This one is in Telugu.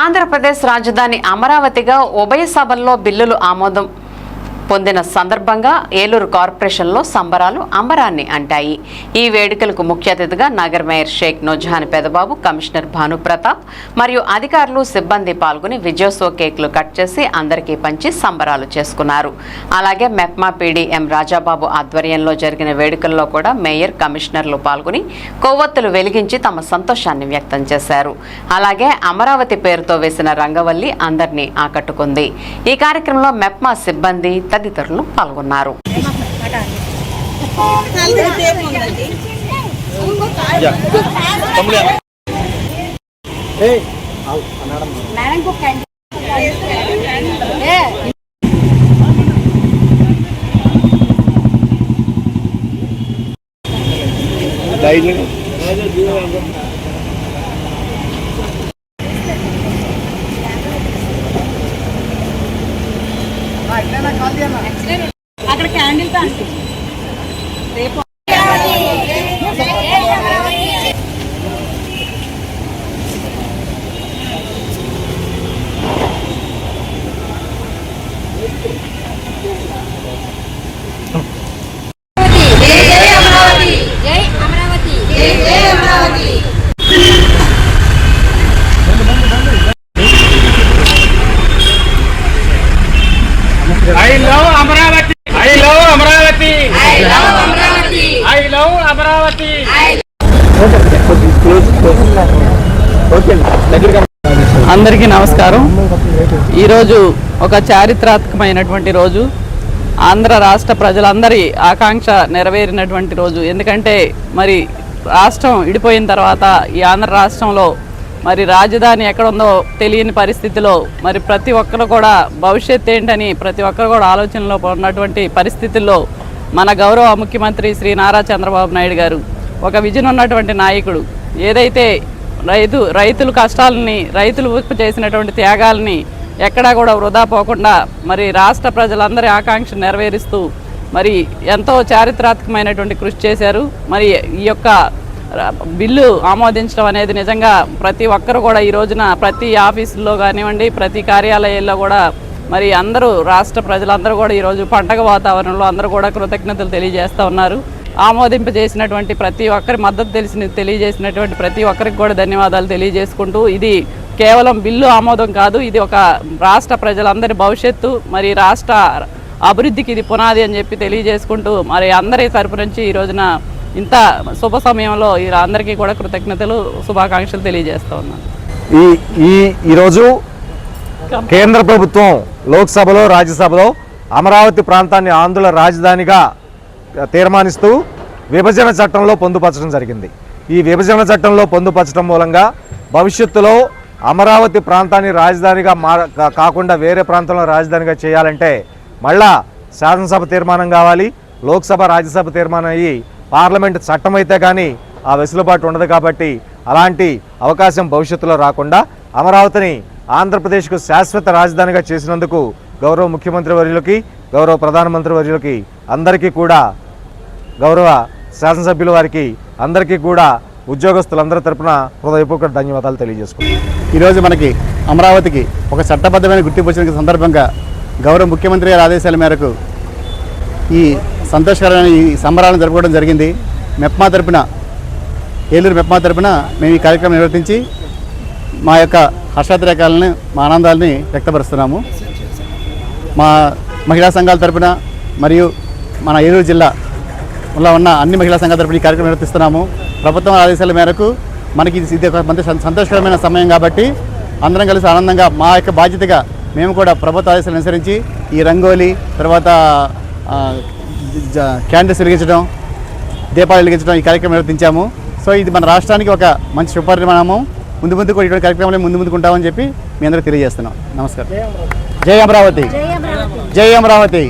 ఆంధ్రప్రదేశ్ రాజధాని అమరావతిగా ఉభయ సభల్లో బిల్లులు ఆమోదం పొందిన సందర్భంగా ఏలూరు కార్పొరేషన్లో సంబరాలు అంబరాన్ని అంటాయి. ఈ వేడుకలకు ముఖ్య అతిథిగా నగర మేయర్ షేక్ నూజహాన్ పెదబాబు, కమిషనర్ భానుప్రతాప్ మరియు అధికారులు, సిబ్బంది పాల్గొని విజయోత్సవ కేకులు కట్ చేసి అందరికీ పంచి సంబరాలు చేసుకున్నారు. అలాగే మెప్మా పీడీ ఎం రాజాబాబు ఆధ్వర్యంలో జరిగిన వేడుకల్లో కూడా మేయర్, కమిషనర్లు పాల్గొని కొవ్వొత్తులు వెలిగించి తమ సంతోషాన్ని వ్యక్తం చేశారు. అలాగే అమరావతి పేరుతో వేసిన రంగవల్లి అందరినీ ఆకట్టుకుంది. ఈ కార్యక్రమంలో మెప్మా సిబ్బంది తదితరులు పాల్గొన్నారు. అక్కడ క్యాండిల్ రేపు I love Amravati. I love Amravati. I love Amravati. I love Amravati. అందరికీ నమస్కారం. ఈరోజు ఒక చారిత్రాత్మకమైనటువంటి రోజు. ఆంధ్ర రాష్ట్ర ప్రజలందరి ఆకాంక్ష నెరవేరినటువంటి రోజు. ఎందుకంటే మరి రాష్ట్రం విడిపోయిన తర్వాత ఈ ఆంధ్ర రాష్ట్రంలో మరి రాజధాని ఎక్కడుందో తెలియని పరిస్థితిలో మరి ప్రతి ఒక్కరు కూడా భవిష్యత్ ఏంటని ప్రతి ఒక్కరు కూడా ఆలోచనలో ఉన్నటువంటి పరిస్థితుల్లో మన గౌరవ ముఖ్యమంత్రి శ్రీ నారా చంద్రబాబు నాయుడు గారు ఒక విజన్ ఉన్నటువంటి నాయకుడు. ఏదైతే రైతుల కష్టాలని, రైతులు చేసినటువంటి త్యాగాలని ఎక్కడా కూడా వృధా పోకుండా మరి రాష్ట్ర ప్రజలందరి ఆకాంక్ష నెరవేరుస్తూ మరి ఎంతో చారిత్రాత్మకమైనటువంటి కృషి చేశారు. మరి ఈ యొక్క బిల్లు ఆమోదించడం అనేది నిజంగా ప్రతి ఒక్కరు కూడా ఈ రోజున ప్రతి ఆఫీసుల్లో కానివ్వండి, ప్రతి కార్యాలయాల్లో కూడా మరి అందరూ రాష్ట్ర ప్రజలందరూ కూడా ఈరోజు పండగ వాతావరణంలో అందరూ కూడా కృతజ్ఞతలు తెలియజేస్తూ ఉన్నారు. ఆమోదింపజేసినటువంటి ప్రతి ఒక్కరి మద్దతు తెలియజేసినటువంటి ప్రతి ఒక్కరికి కూడా ధన్యవాదాలు తెలియజేసుకుంటూ, ఇది కేవలం బిల్లు ఆమోదం కాదు, ఇది ఒక రాష్ట్ర ప్రజలందరి భవిష్యత్తు, మరి రాష్ట్ర అభివృద్ధికి ఇది పునాది అని చెప్పి తెలియజేసుకుంటూ మరి అందరి తరపు నుంచి ఈ రోజున ఇంత శుభ సమయంలో అందరికీ కూడా కృతజ్ఞతలు, శుభాకాంక్షలు తెలియజేస్తూ ఉన్నాను. ఈరోజు కేంద్ర ప్రభుత్వం లోక్సభలో, రాజ్యసభలో అమరావతి ప్రాంతాన్ని ఆంధ్రుల రాజధానిగా తీర్మానిస్తూ విభజన చట్టంలో పొందుపరచడం జరిగింది. ఈ విభజన చట్టంలో పొందుపరచడం మూలంగా భవిష్యత్తులో అమరావతి ప్రాంతాన్ని రాజధానిగా కాకుండా వేరే ప్రాంతంలో రాజధానిగా చేయాలంటే మళ్ళా శాసనసభ తీర్మానం కావాలి, లోక్సభ, రాజ్యసభ తీర్మానం అయ్యి పార్లమెంటు చట్టం అయితే కానీ ఆ వెసులుబాటు ఉండదు. కాబట్టి అలాంటి అవకాశం భవిష్యత్తులో రాకుండా అమరావతిని ఆంధ్రప్రదేశ్కు శాశ్వత రాజధానిగా చేసినందుకు గౌరవ ముఖ్యమంత్రి వర్యులకి, గౌరవ ప్రధానమంత్రి వర్యులకి, అందరికీ కూడా, గౌరవ శాసనసభ్యుల వారికి అందరికీ కూడా ఉద్యోగస్తులందరి తరపున హృదయపూర్వక ధన్యవాదాలు తెలియజేసుకుంటాం. ఈరోజు మనకి అమరావతికి ఒక చట్టబద్ధమైన గుర్తింపు వచ్చిన సందర్భంగా గౌరవ ముఖ్యమంత్రి గారి ఆదేశాల మేరకు ఈ సంతోషకరమైన ఈ సంబరాలను జరుపుకోవడం జరిగింది. మెప్మా తరపున, ఏలూరు మెప్మా తరపున మేము ఈ కార్యక్రమం నిర్వర్తించి మా యొక్క హర్షాతిరేకాలని, మా ఆనందాలని వ్యక్తపరుస్తున్నాము. మా మహిళా సంఘాల తరపున మరియు మన ఏలూరు జిల్లాలో ఉన్న అన్ని మహిళా సంఘాల తరపున ఈ కార్యక్రమం నిర్వర్తిస్తున్నాము. ప్రభుత్వం ఆదేశాల మేరకు మనకి ఇది ఒక మంచి సంతోషకరమైన సమయం కాబట్టి అందరం కలిసి ఆనందంగా మా యొక్క బాధ్యతగా మేము కూడా ప్రభుత్వ ఆదేశాలు అనుసరించి ఈ రంగోలీ, తర్వాత క్యాండిల్స్ వెలిగించడం, దీపాలు వెలిగించడం ఈ కార్యక్రమం నిర్వర్తించాము. సో ఇది మన రాష్ట్రానికి ఒక మంచి శుభపరిణామం. ముందు కూడా ఇటువంటి కార్యక్రమాలు ముందుకు ఉంటామని చెప్పి మీ అందరూ తెలియజేస్తున్నాం. నమస్కారం. జై అమరావతి, జై అమరావతి.